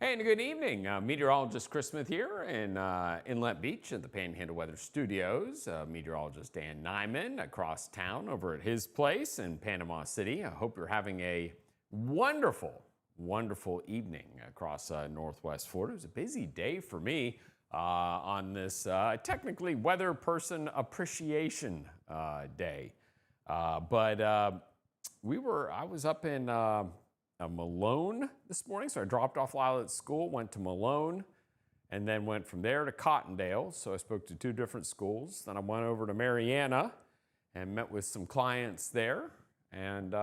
Hey, and good evening. Meteorologist Chris Smith here in Inlet Beach at the Panhandle Weather Studios. Meteorologist Dan Nyman across town over at his place in Panama City. I hope you're having a wonderful, wonderful evening across Northwest Florida. It was a busy day for me on this technically Weather Person Appreciation Day. I was up in Malone this morning, so I dropped off Lila at school, went to Malone, and then went from there to Cottondale. So I spoke to two different schools. Then I went over to Mariana and met with some clients there, and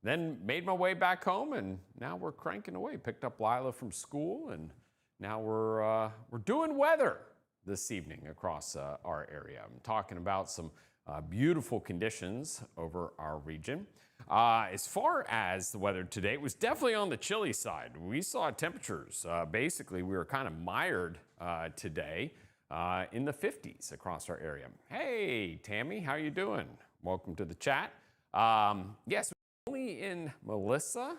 then made my way back home. And now we're cranking away. Picked up Lila from school, and now we're doing weather this evening across our area. I'm talking about some beautiful conditions over our region. As far as the weather today, it was definitely on the chilly side. We saw temperatures. Basically, we were kind of mired today in the 50s across our area. Hey, Tammy, how you doing? Welcome to the chat. Yes, only in Melissa.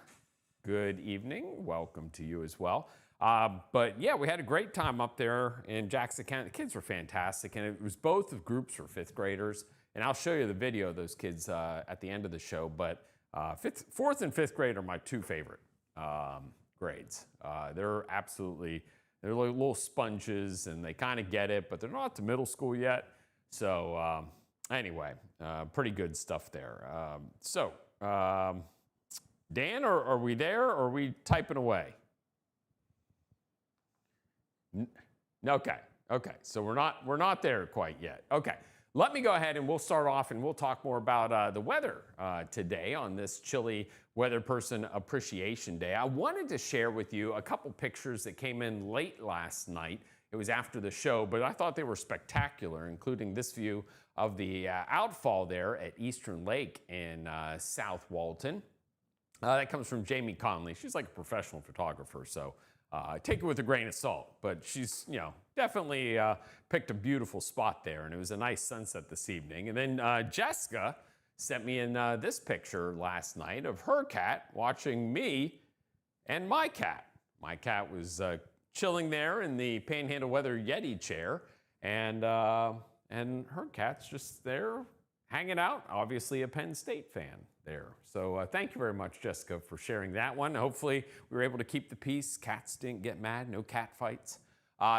Good evening. Welcome to you as well. But yeah, we had a great time up there in Jackson County. The kids were fantastic, and it was both of groups for fifth graders. And I'll show you the video of those kids at the end of the show. But fourth and fifth grade are my two favorite grades. They're like little sponges, and they kind of get it, but they're not to middle school yet. So anyway, pretty good stuff there. Dan, are we there, or are we typing away? Okay. So we're not there quite yet. Okay. Let me go ahead and we'll start off and we'll talk more about the weather today on this chilly Weather Person Appreciation Day. I wanted to share with you a couple pictures that came in late last night. It was after the show, but I thought they were spectacular, including this view of the outfall there at Eastern Lake in South Walton. That comes from Jamie Conley. She's like a professional photographer, so take it with a grain of salt, but she's, definitely picked a beautiful spot there, and it was a nice sunset this evening. And then Jessica sent me in this picture last night of her cat watching me and my cat. My cat was chilling there in the Panhandle Weather Yeti chair, and her cat's just there hanging out, obviously a Penn State fan there. So thank you very much, Jessica, for sharing that one. Hopefully we were able to keep the peace. Cats didn't get mad, no cat fights.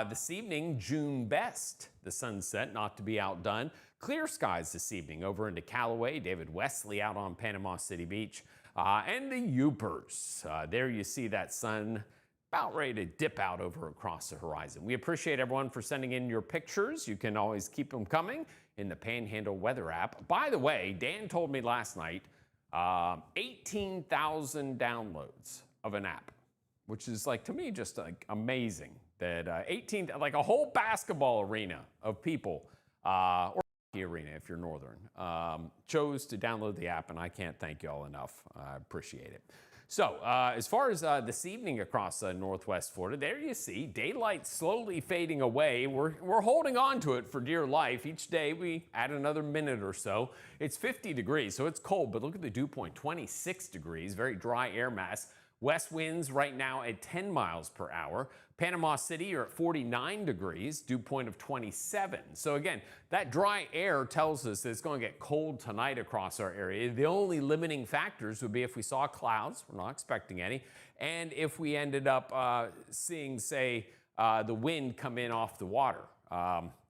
This evening, June best, the sunset, not to be outdone. Clear skies this evening over into Callaway, David Wesley out on Panama City Beach, and the Upers. There you see that sun about ready to dip out over across the horizon. We appreciate everyone for sending in your pictures. You can always keep them coming in the Panhandle Weather app. By the way, Dan told me last night, 18,000 downloads of an app, which is like, to me, just like amazing that 18, like a whole basketball arena of people, or hockey arena if you're northern, chose to download the app, and I can't thank you all enough. I appreciate it. So as far as this evening across Northwest Florida, there you see daylight slowly fading away. We're holding on to it for dear life. Each day we add another minute or so. It's 50 degrees, so it's cold, but look at the dew point, 26 degrees, very dry air mass. West winds right now at 10 miles per hour. Panama City, you're at 49 degrees, dew point of 27. So again, that dry air tells us that it's going to get cold tonight across our area. The only limiting factors would be if we saw clouds, we're not expecting any, and if we ended up seeing, say, the wind come in off the water.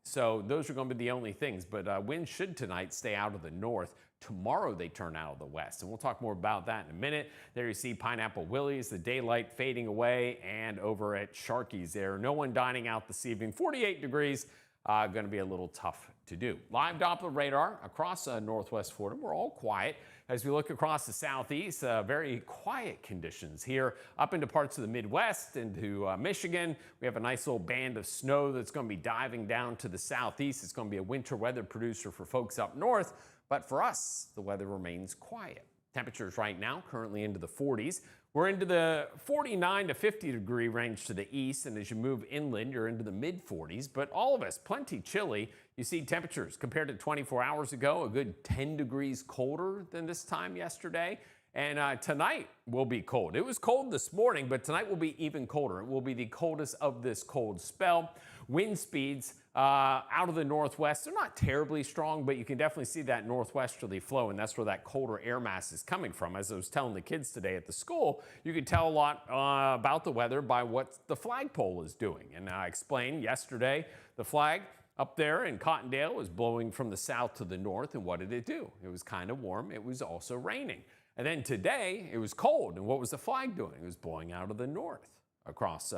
So those are going to be the only things, but winds should tonight stay out of the north. Tomorrow they turn out of the west, and we'll talk more about that in a minute. There you see Pineapple Willie's, the daylight fading away, and over at Sharky's there, no one dining out this evening. 48 degrees, going to be a little tough to do. Live Doppler radar across Northwest Florida. We're all quiet as we look across the southeast. Very quiet conditions here up into parts of the Midwest, into Michigan. We have a nice little band of snow that's going to be diving down to the southeast. It's going to be a winter weather producer for folks up north. But for us, the weather remains quiet. Temperatures right now currently into the 40s. We're into the 49 to 50 degree range to the east, and as you move inland, you're into the mid 40s, but all of us plenty chilly. You see temperatures compared to 24 hours ago, a good 10 degrees colder than this time yesterday. And tonight will be cold. It was cold this morning, but tonight will be even colder. It will be the coldest of this cold spell. Wind speeds out of the northwest, they're not terribly strong, but you can definitely see that northwesterly flow, and that's where that colder air mass is coming from. As I was telling the kids today at the school, you can tell a lot about the weather by what the flagpole is doing. And I explained yesterday, the flag up there in Cottondale was blowing from the south to the north, and what did it do? It was kind of warm. It was also raining. And then today, it was cold, and what was the flag doing? It was blowing out of the north across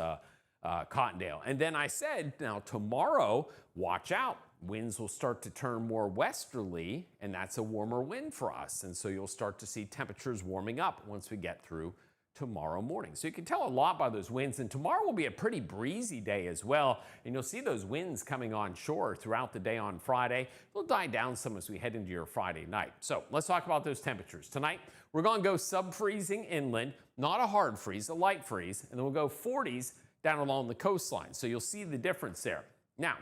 Cottondale. And then I said, now tomorrow, watch out. Winds will start to turn more westerly, and that's a warmer wind for us. And so you'll start to see temperatures warming up once we get through tomorrow morning. So you can tell a lot by those winds, and tomorrow will be a pretty breezy day as well. And you'll see those winds coming on shore throughout the day on Friday. They'll die down some as we head into your Friday night. So let's talk about those temperatures. Tonight, we're going to go sub-freezing inland, not a hard freeze, a light freeze, and then we'll go 40s down along the coastline. So you'll see the difference there. Now,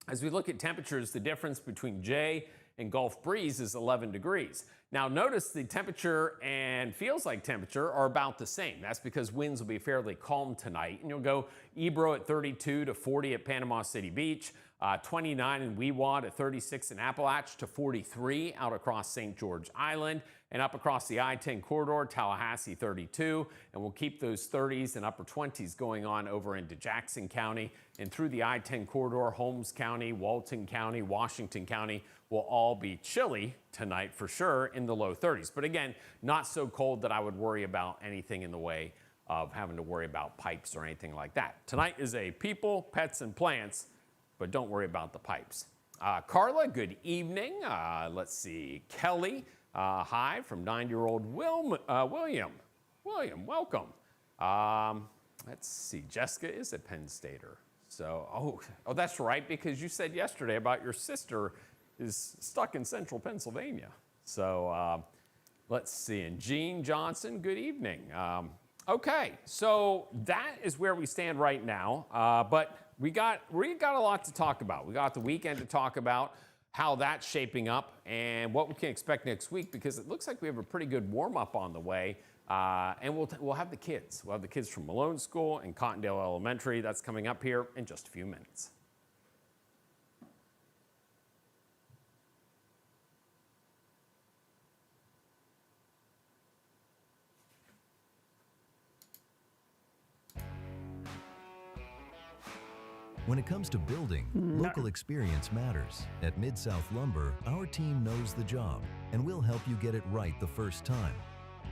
as we look at temperatures, the difference between Jay and Gulf Breeze is 11 degrees. Now notice the temperature and feels like temperature are about the same. That's because winds will be fairly calm tonight. And you'll go Ebro at 32 to 40 at Panama City Beach, 29 in Wewad, at 36 in Appalachia, to 43 out across St. George Island, and up across the I-10 corridor, Tallahassee 32, and we'll keep those 30s and upper 20s going on over into Jackson County, and through the I-10 corridor, Holmes County, Walton County, Washington County will all be chilly tonight for sure in the low 30s. But again, not so cold that I would worry about anything in the way of having to worry about pipes or anything like that. Tonight is a people, pets, and plants, but don't worry about the pipes. Carla, good evening. Let's see, Kelly, hi from 9-year-old William. William, welcome. Let's see, Jessica is a Penn Stater. So, oh, that's right, because you said yesterday about your sister is stuck in central Pennsylvania. So let's see, and Jean Johnson, good evening. Okay, so that is where we stand right now, but we got a lot to talk about. We got the weekend to talk about, how that's shaping up, and what we can expect next week, because it looks like we have a pretty good warm-up on the way. And we'll have the kids. We'll have the kids from Malone School and Cottondale Elementary. That's coming up here in just a few minutes. When it comes to building, local experience matters. At Mid-South Lumber, our team knows the job, and we'll help you get it right the first time.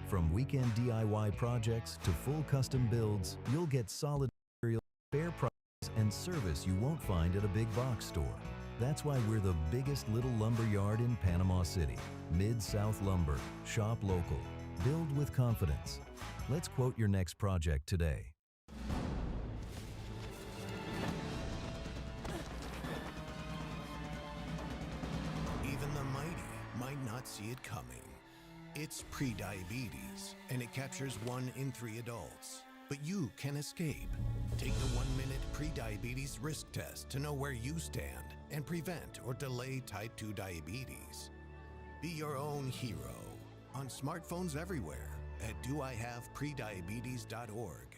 From weekend DIY projects to full custom builds, you'll get solid material, fair prices, and service you won't find at a big box store. That's why we're the biggest little lumber yard in Panama City. Mid-South Lumber. Shop local. Build with confidence. Let's quote your next project today. Even the mighty might not see it coming. It's prediabetes, and it captures 1 in 3 adults. But you can escape. Take the 1-minute prediabetes risk test to know where you stand and prevent or delay type 2 diabetes. Be your own hero on smartphones everywhere at doihaveprediabetes.org.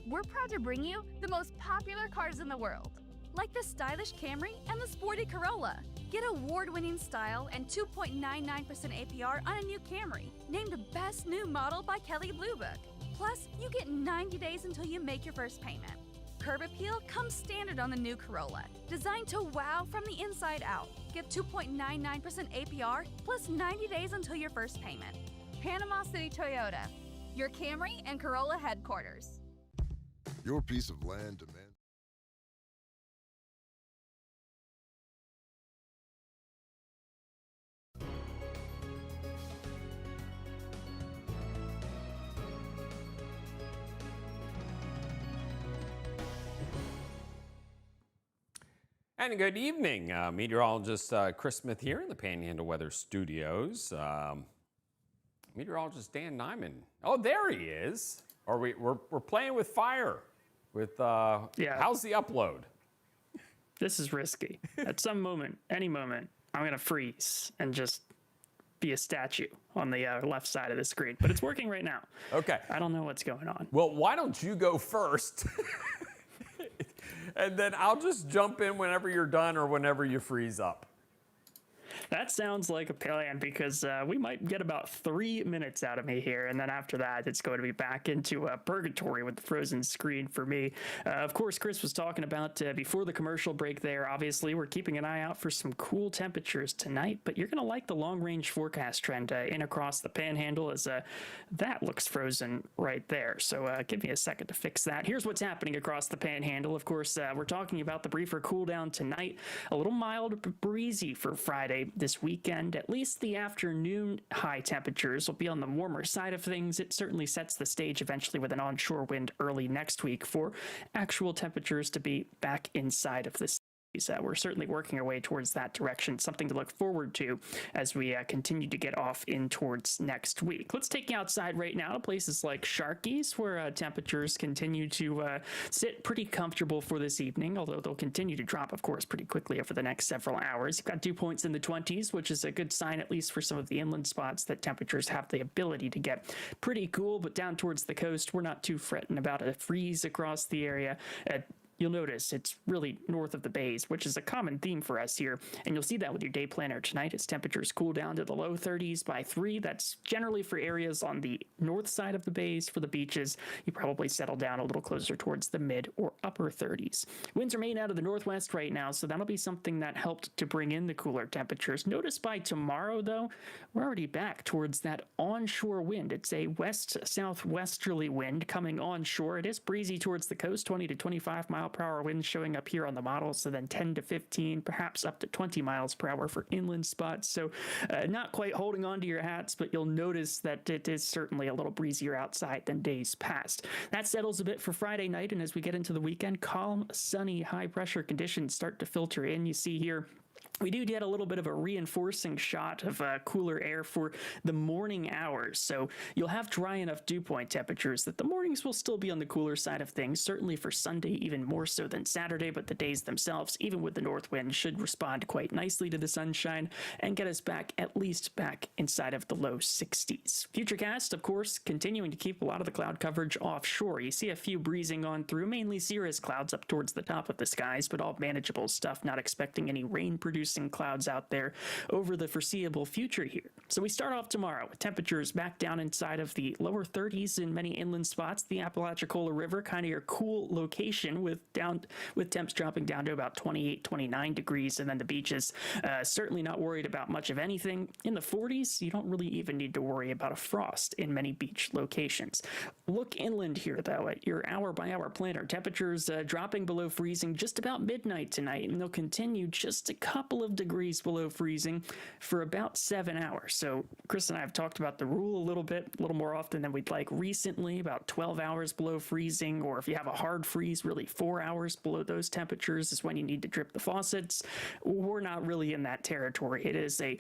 We're proud to bring you the most popular cars in the world, like the stylish Camry and the sporty Corolla. Get award-winning style and 2.99% APR on a new Camry, named the best new model by Kelley Blue Book. Plus, you get 90 days until you make your first payment. Curb appeal comes standard on the new Corolla, designed to wow from the inside out. Get 2.99% APR plus 90 days until your first payment. Panama City Toyota, your Camry and Corolla headquarters. Your piece of land demands. And good evening, meteorologist Chris Smith here in the Panhandle Weather Studios. Meteorologist Dan Nyman. Oh, there he is. We're playing with fire. With Yeah. How's the upload? This is risky. At some moment, any moment, I'm gonna freeze and just be a statue on the left side of the screen, but it's working right now. Okay. I don't know what's going on. Well, why don't you go first? And then I'll just jump in whenever you're done or whenever you freeze up. That sounds like a plan, because we might get about 3 minutes out of me here, and then after that, it's going to be back into purgatory with the frozen screen for me. Of course, Chris was talking about before the commercial break there. Obviously, we're keeping an eye out for some cool temperatures tonight, but you're going to like the long-range forecast trend in across the Panhandle, as that looks frozen right there. So give me a second to fix that. Here's what's happening across the Panhandle. Of course, we're talking about the briefer cool down tonight. A little mild but breezy for Friday this weekend. At least the afternoon high temperatures will be on the warmer side of things. It certainly sets the stage eventually with an onshore wind early next week for actual temperatures to be back inside of the we're certainly working our way towards that direction, something to look forward to as we continue to get off in towards next week. Let's take you outside right now to places like Sharky's, where temperatures continue to sit pretty comfortable for this evening, although they'll continue to drop, of course, pretty quickly over the next several hours. You've got dew points in the 20s, which is a good sign, at least for some of the inland spots, that temperatures have the ability to get pretty cool, but down towards the coast, we're not too fretting about a freeze across the area. You'll notice it's really north of the bays, which is a common theme for us here. And you'll see that with your day planner tonight as temperatures cool down to the low 30s by 3. That's generally for areas on the north side of the bays. For the beaches, you probably settle down a little closer towards the mid or upper 30s. Winds remain out of the northwest right now, so that'll be something that helped to bring in the cooler temperatures. Notice by tomorrow, though, we're already back towards that onshore wind. It's a west-southwesterly wind coming onshore. It is breezy towards the coast, 20 to 25 miles per hour winds showing up here on the model, so then 10 to 15, perhaps up to 20 miles per hour for inland spots. So not quite holding on to your hats, but you'll notice that it is certainly a little breezier outside than days past. That settles a bit for Friday night, and as we get into the weekend, calm, sunny, high pressure conditions start to filter in. You see here we do get a little bit of a reinforcing shot of cooler air for the morning hours. So you'll have dry enough dew point temperatures that the mornings will still be on the cooler side of things, certainly for Sunday, even more so than Saturday, but the days themselves, even with the north wind, should respond quite nicely to the sunshine and get us at least back inside of the low 60s. Futurecast, of course, continuing to keep a lot of the cloud coverage offshore. You see a few breezing on through, mainly cirrus clouds up towards the top of the skies, but all manageable stuff, not expecting any rain-producing clouds out there over the foreseeable future here. So we start off tomorrow with temperatures back down inside of the lower 30s in many inland spots. The Apalachicola River, kind of your cool location, with temps dropping down to about 28, 29 degrees, and then the beaches certainly not worried about much of anything. In the 40s, you don't really even need to worry about a frost in many beach locations. Look inland here, though, at your hour-by-hour planner. Temperatures dropping below freezing just about midnight tonight, and they'll continue just a couple of degrees below freezing for about 7 hours. So Chris and I have talked about the rule a little more often than we'd like recently, about 12 hours below freezing, or if you have a hard freeze, really 4 hours below those temperatures is when you need to drip the faucets. We're not really in that territory. It is a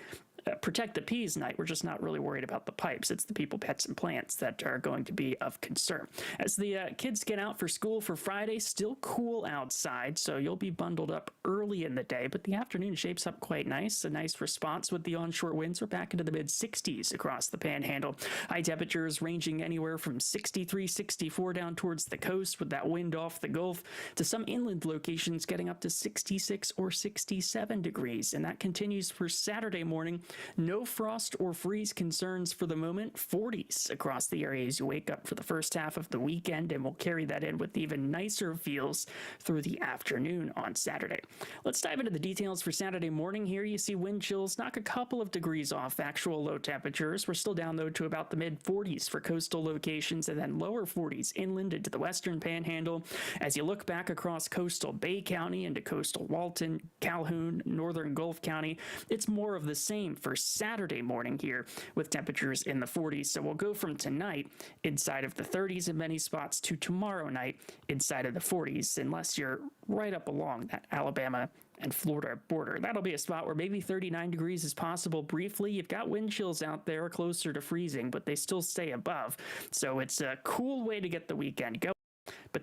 protect the peas night. We're just not really worried about the pipes. It's the people, pets, and plants that are going to be of concern. As the kids get out for school for Friday, still cool outside, so you'll be bundled up early in the day, but the afternoon shapes up quite nice. A nice response with the onshore winds. We're back into the mid-60s across the Panhandle. High temperatures ranging anywhere from 63, 64 down towards the coast with that wind off the Gulf, to some inland locations getting up to 66 or 67 degrees, and that continues for Saturday morning. No frost or freeze concerns for the moment. 40s across the area as you wake up for the first half of the weekend, and we'll carry that in with even nicer feels through the afternoon on Saturday. Let's dive into the details for Saturday morning here. You see wind chills knock a couple of degrees off actual low temperatures. We're still down, though, to about the mid-40s for coastal locations, and then lower 40s inland into the western Panhandle. As you look back across coastal Bay County into coastal Walton, Calhoun, northern Gulf County, it's more of the same for Saturday morning here with temperatures in the 40s. So we'll go from tonight inside of the 30s in many spots to tomorrow night inside of the 40s, unless you're right up along that Alabama and Florida border. That'll be a spot where maybe 39 degrees is possible briefly. You've got wind chills out there closer to freezing, but they still stay above. So it's a cool way to get the weekend going. But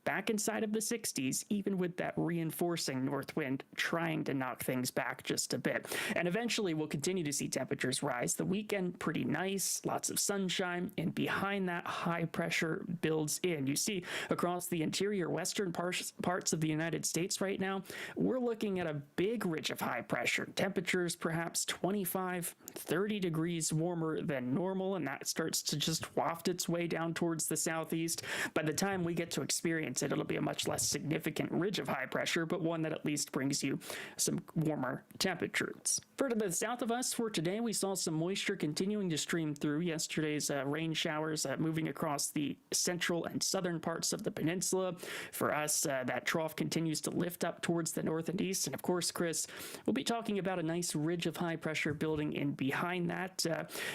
back inside of the 60s, even with that reinforcing north wind trying to knock things back just a bit. And eventually we'll continue to see temperatures rise. The weekend, pretty nice, lots of sunshine, and behind that, high pressure builds in. You see across the interior western parts of the United States right now, we're looking at a big ridge of high pressure. Temperatures perhaps 25, 30 degrees warmer than normal, and that starts to just waft its way down towards the southeast. By the time we get to experience it, it'll be a much less significant ridge of high pressure, but one that at least brings you some warmer temperatures. Further to the south of us for today, we saw some moisture continuing to stream through. Yesterday's rain showers moving across the central and southern parts of the peninsula. For us, that trough continues to lift up towards the north and east. And of course, Chris, we'll be talking about a nice ridge of high pressure building in behind that.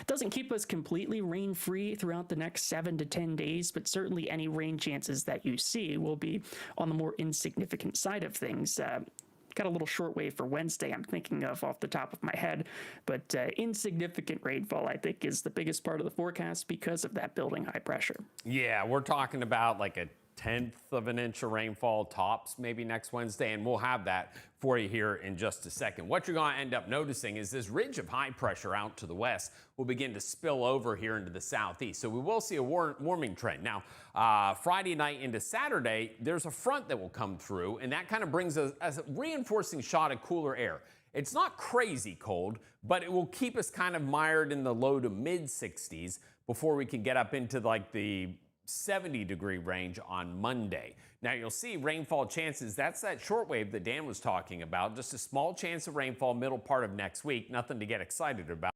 Doesn't keep us completely rain-free throughout the next 7 to 10 days, but certainly any rain chances that you see will be on the more insignificant side of things. Got a little shortwave for Wednesday I'm thinking of off the top of my head, but insignificant rainfall, I think, is the biggest part of the forecast because of that building high pressure. Yeah, we're talking about like a 1/10 of an inch of rainfall tops maybe next Wednesday, and we'll have that for you here in just a second. What you're going to end up noticing is this ridge of high pressure out to the west will begin to spill over here into the southeast. So we will see a warming trend. Now, Friday night into Saturday, there's a front that will come through, and that kind of brings a reinforcing shot of cooler air. It's not crazy cold, but it will keep us kind of mired in the low to mid 60s before we can get up into like the 70-degree range on Monday. Now you'll see rainfall chances. That's that shortwave that Dan was talking about. Just a small chance of rainfall middle part of next week. Nothing to get excited about.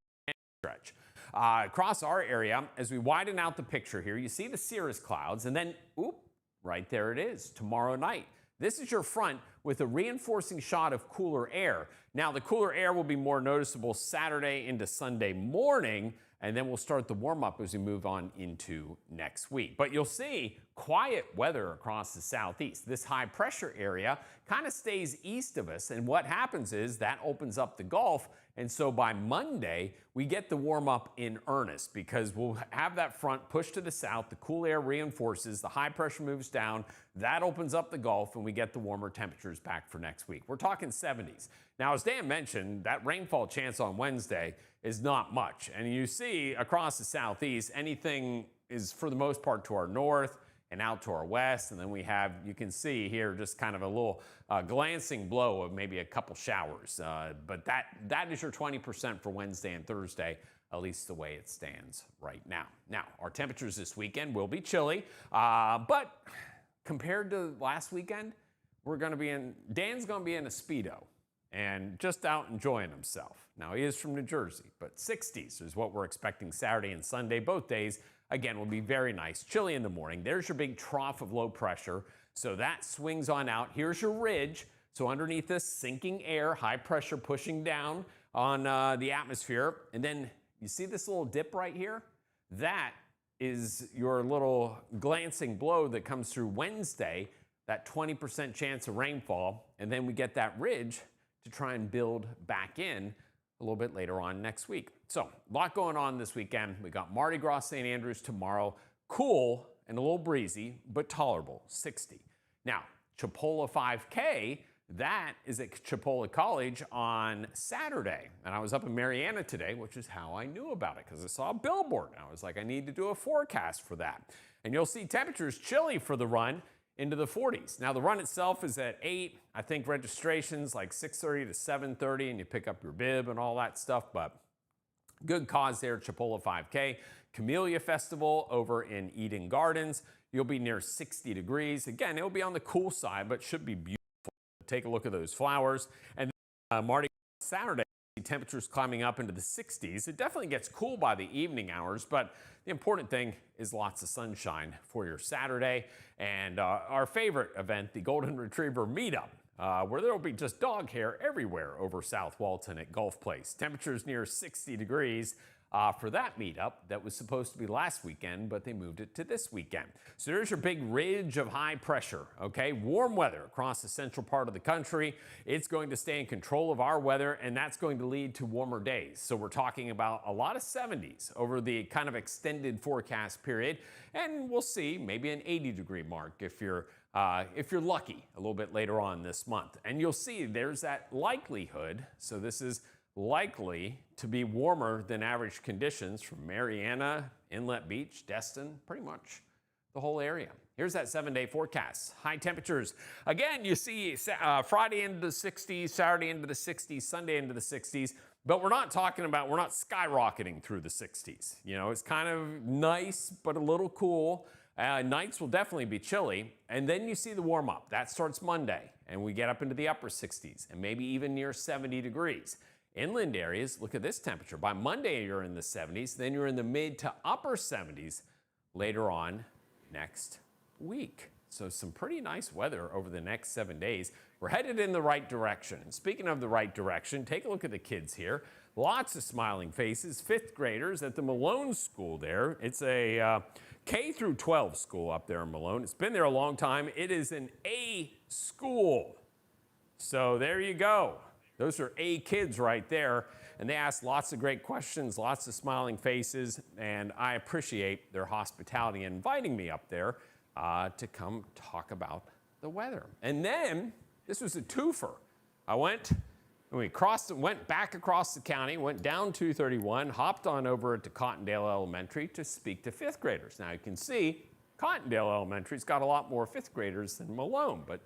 Stretch. Across our area, as we widen out the picture here, you see the cirrus clouds, and then, oop, right there it is, tomorrow night. This is your front with a reinforcing shot of cooler air. Now the cooler air will be more noticeable Saturday into Sunday morning, and then we'll start the warm-up as we move on into next week. But you'll see quiet weather across the southeast. This high-pressure area kind of stays east of us, and what happens is that opens up the Gulf, and so by Monday, we get the warm-up in earnest because we'll have that front push to the south, the cool air reinforces, the high pressure moves down, that opens up the Gulf, and we get the warmer temperatures back for next week. We're talking 70s. Now, as Dan mentioned, that rainfall chance on Wednesday is not much. And you see across the southeast, anything is for the most part to our north and out to our west. And then we have, you can see here, just kind of a little glancing blow of maybe a couple showers. But that is your 20% for Wednesday and Thursday, at least the way it stands right now. Now, our temperatures this weekend will be chilly, but compared to last weekend, Dan's going to be in a Speedo and just out enjoying himself. Now, he is from New Jersey, but 60s is what we're expecting Saturday and Sunday. Both days, again, will be very nice. Chilly in the morning. There's your big trough of low pressure. So that swings on out. Here's your ridge. So underneath this, sinking air, high pressure pushing down on the atmosphere. And then you see this little dip right here? That is your little glancing blow that comes through Wednesday, that 20% chance of rainfall. And then we get that ridge to try and build back in a little bit later on next week. So a lot going on this weekend. We got Mardi Gras St. Andrews tomorrow. Cool and a little breezy, but tolerable, 60. Now, Chipola 5K, that is at Chipola College on Saturday. And I was up in Marianna today, which is how I knew about it, because I saw a billboard. And I was like, I need to do a forecast for that. And you'll see temperatures chilly for the run into the 40s. Now, the run itself is at 8. I think registration's like 6:30 to 7:30, and you pick up your bib and all that stuff, but good cause there, Chipola 5K. Camellia Festival over in Eden Gardens. You'll be near 60 degrees. Again, it'll be on the cool side, but should be beautiful. Take a look at those flowers. And Mardi Gras Saturday, temperatures climbing up into the 60s. It definitely gets cool by the evening hours, but the important thing is lots of sunshine for your Saturday. And our favorite event, the Golden Retriever Meetup, where there will be just dog hair everywhere over South Walton at Gulf Place. Temperatures near 60 degrees for that meetup that was supposed to be last weekend, but they moved it to this weekend. So there's your big ridge of high pressure, okay? Warm weather across the central part of the country. It's going to stay in control of our weather, and that's going to lead to warmer days. So we're talking about a lot of 70s over the kind of extended forecast period, and we'll see maybe an 80-degree mark if you're if you're lucky, a little bit later on this month. And you'll see there's that likelihood. So this is likely to be warmer than average conditions from Mariana, Inlet Beach, Destin, pretty much the whole area. Here's that 7-day forecast. High temperatures. Again, you see Friday into the 60s, Saturday into the 60s, Sunday into the 60s. But we're not skyrocketing through the 60s. You know, it's kind of nice, but a little cool. Nights will definitely be chilly. And then you see the warm up. That starts Monday. And we get up into the upper 60s and maybe even near 70 degrees. Inland areas, look at this temperature. By Monday, you're in the 70s. Then you're in the mid to upper 70s later on next week. So some pretty nice weather over the next 7 days. We're headed in the right direction. And speaking of the right direction, take a look at the kids here. Lots of smiling faces, 5th graders at the Malone School there. It's a K through 12 school up there in Malone. It's been there a long time. It is an A school. So there you go. Those are A kids right there. And they ask lots of great questions, lots of smiling faces, and I appreciate their hospitality in inviting me up there to come talk about the weather. And then, this was a twofer. went back across the county, went down 231, hopped on over to Cottondale Elementary to speak to 5th graders. Now you can see Cottondale Elementary's got a lot more 5th graders than Malone, but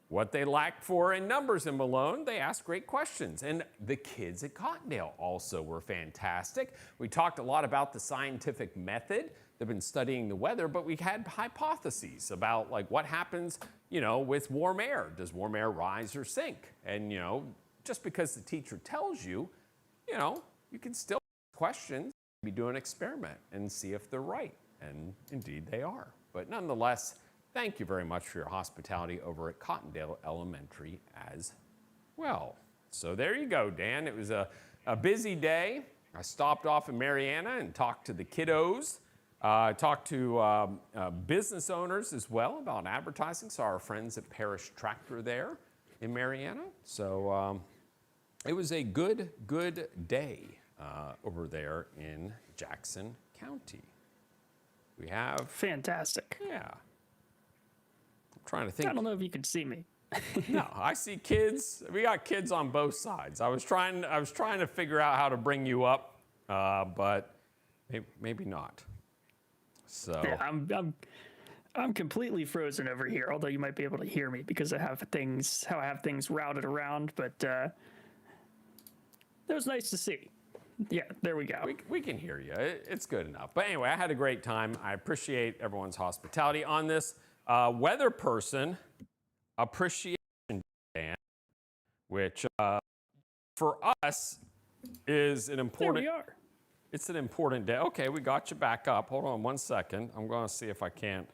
what they lacked for in numbers in Malone, they asked great questions. And the kids at Cottondale also were fantastic. We talked a lot about the scientific method. They've been studying the weather, but we had hypotheses about like what happens, you know, with warm air. Does warm air rise or sink? And, you know, just because the teacher tells you, you know, you can still ask questions, maybe do an experiment and see if they're right. And indeed they are. But nonetheless, thank you very much for your hospitality over at Cottondale Elementary as well. So there you go, Dan. It was a busy day. I stopped off in Mariana and talked to the kiddos. Talked to business owners as well about advertising. Saw our friends at Parish Tractor there in Mariana. So it was a good day over there in Jackson County. We have... Fantastic. Yeah. I'm trying to think. I don't know if you can see me. No, I see kids. We got kids on both sides. I was trying to figure out how to bring you up, but maybe not. So yeah, I'm completely frozen over here. Although you might be able to hear me because I have things routed around. But it was nice to see. Yeah, there we go. We can hear you. It's good enough. But anyway, I had a great time. I appreciate everyone's hospitality on this weather person appreciation day, which for us is an important. There we are. It's an important day. Okay, we got you back up. Hold on 1 second. I'm going to see if I can't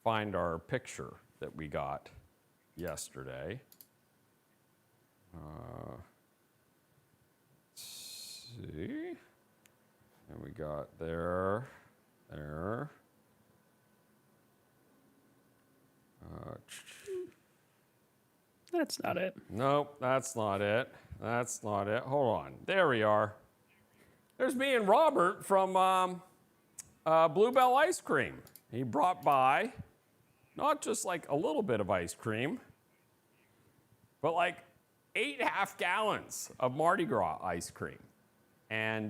find our picture that we got yesterday. Let's see. And we got there. That's not it. Nope, that's not it. That's not it. Hold on. There we are. There's me and Robert from Bluebell Ice Cream. He brought by not just like a little bit of ice cream, but like 8 half-gallons of Mardi Gras ice cream. And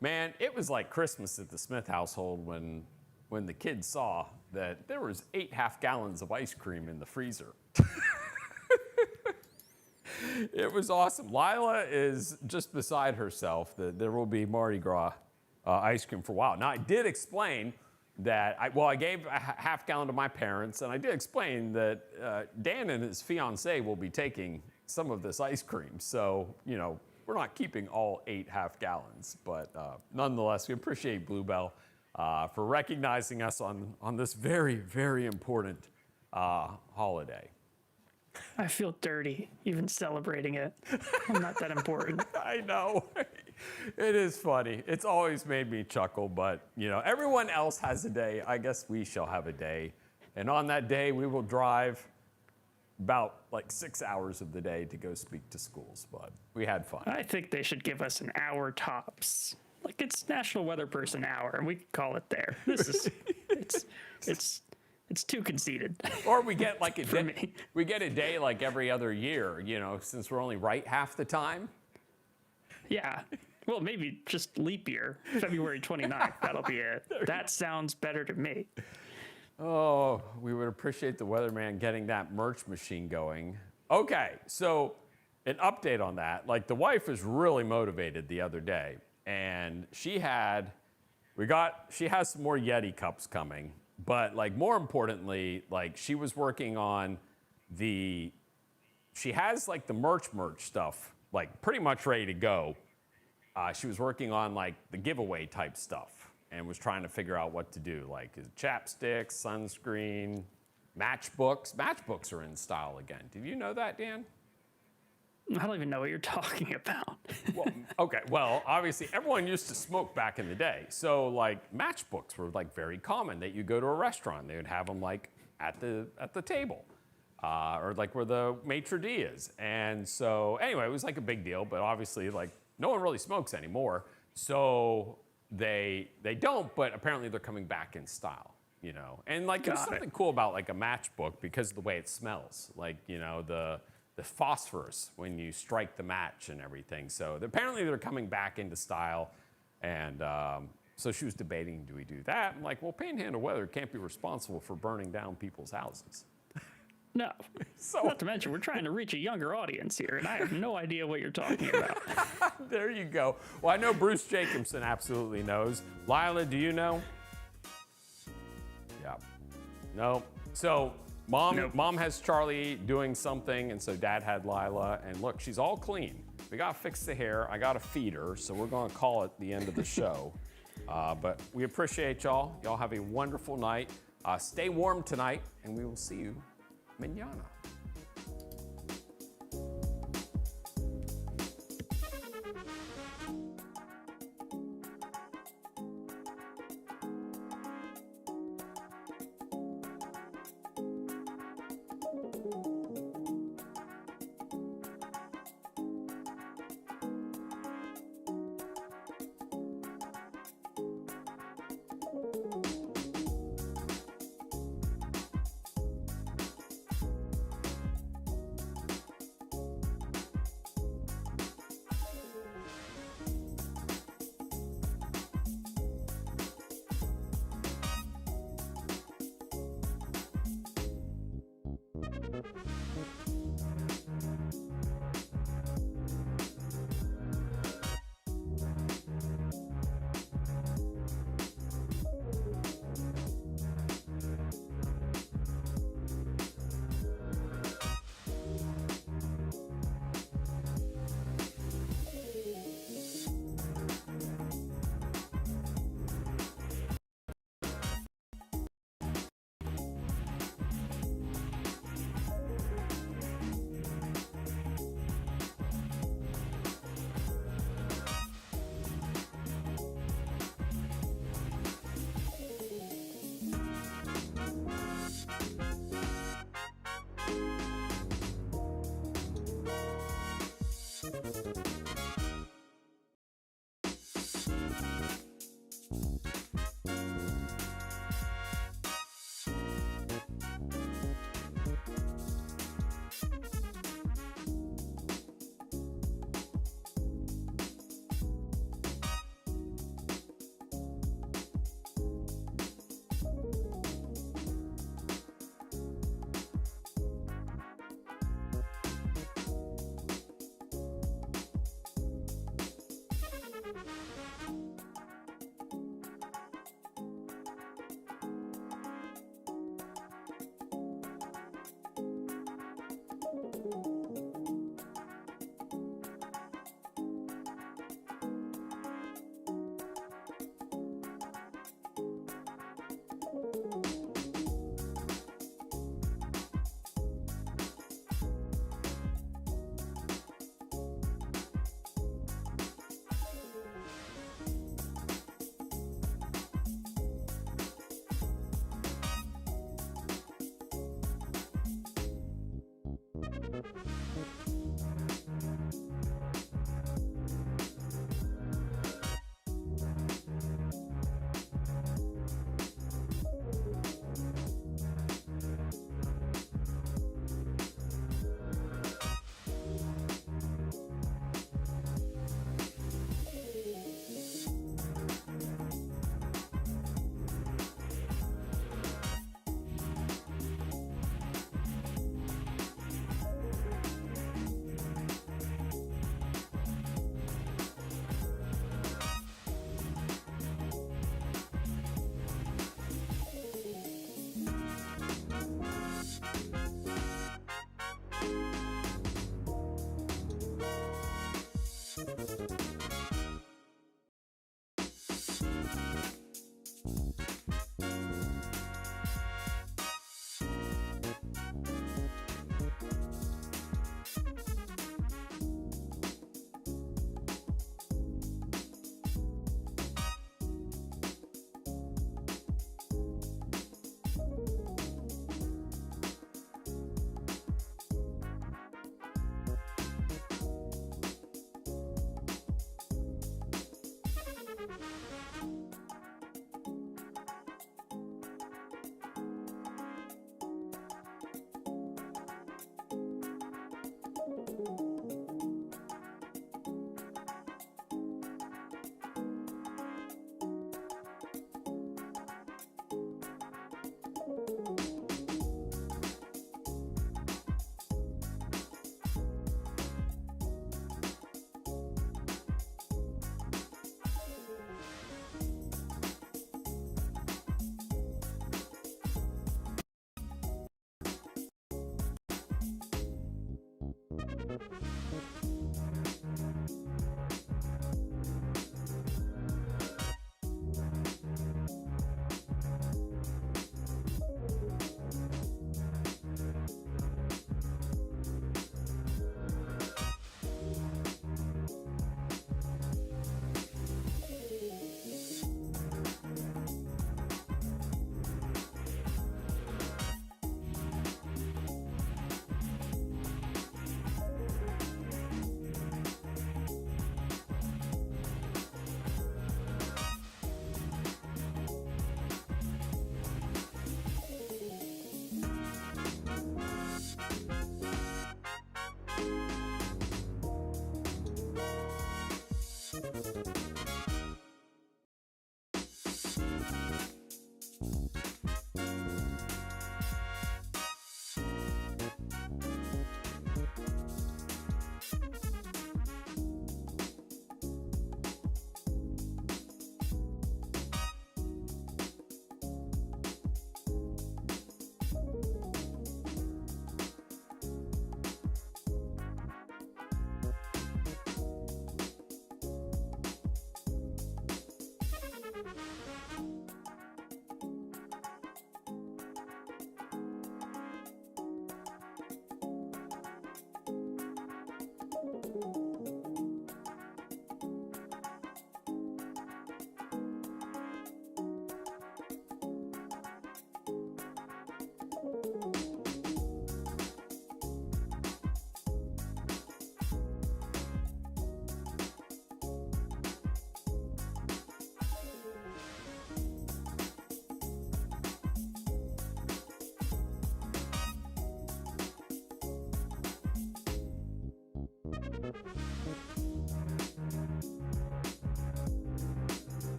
man, it was like Christmas at the Smith household when the kids saw that there was 8 half-gallons of ice cream in the freezer. It was awesome. Lila is just beside herself that there will be Mardi Gras ice cream for a while. Now, I did explain that, I gave a half-gallon to my parents, and I did explain that Dan and his fiancée will be taking some of this ice cream. So, you know, we're not keeping all 8 half-gallons, but nonetheless, we appreciate Bluebell for recognizing us on this very, very important holiday. I feel dirty even celebrating it. I'm not that important. I know. It is funny. It's always made me chuckle, but you know, everyone else has a day. I guess we shall have a day. And on that day, we will drive about like 6 hours of the day to go speak to schools, but we had fun. I think they should give us an hour tops. Like it's National Weather Person Hour, and we can call it there. This is, It's too conceited. Or we get like a For day, me. we get a day like every other year, you know, since we're only right half the time. Yeah. Well, maybe just leap year, February 29th. That'll be it. That sounds better to me. Oh, we would appreciate the weatherman getting that merch machine going. Okay, so an update on that. Like the wife was really motivated the other day, and she has some more Yeti cups coming, but like more importantly, like she was working on she has like the merch stuff like pretty much ready to go. She was working on like the giveaway type stuff and was trying to figure out what to do, like chapsticks, sunscreen, matchbooks. Matchbooks are in style again. Did you know that, Dan? I don't even know what you're talking about. Well, okay. Well, obviously everyone used to smoke back in the day. So like matchbooks were like very common that you go to a restaurant, they would have them like at the table. Or like where the maitre d' is. And so anyway, it was like a big deal, but obviously like no one really smokes anymore. So they don't, but apparently they're coming back in style, you know. And like there's something cool about like a matchbook because of the way it smells. Like, you know, the phosphorus when you strike the match and everything. So apparently they're coming back into style. And so she was debating, do we do that? I'm like, well, Panhandle Weather can't be responsible for burning down people's houses. No. So, not to mention, we're trying to reach a younger audience here, and I have no idea what you're talking about. There you go. Well, I know Bruce Jacobson absolutely knows. Lila, do you know? Yeah. No. So mom has Charlie doing something, and so dad had Lila. And look, she's all clean. We got to fix the hair. I got to feed her, so we're going to call it the end of the show. But we appreciate y'all. Y'all have a wonderful night. Stay warm tonight, and we will see you mañana.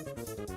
Thank you.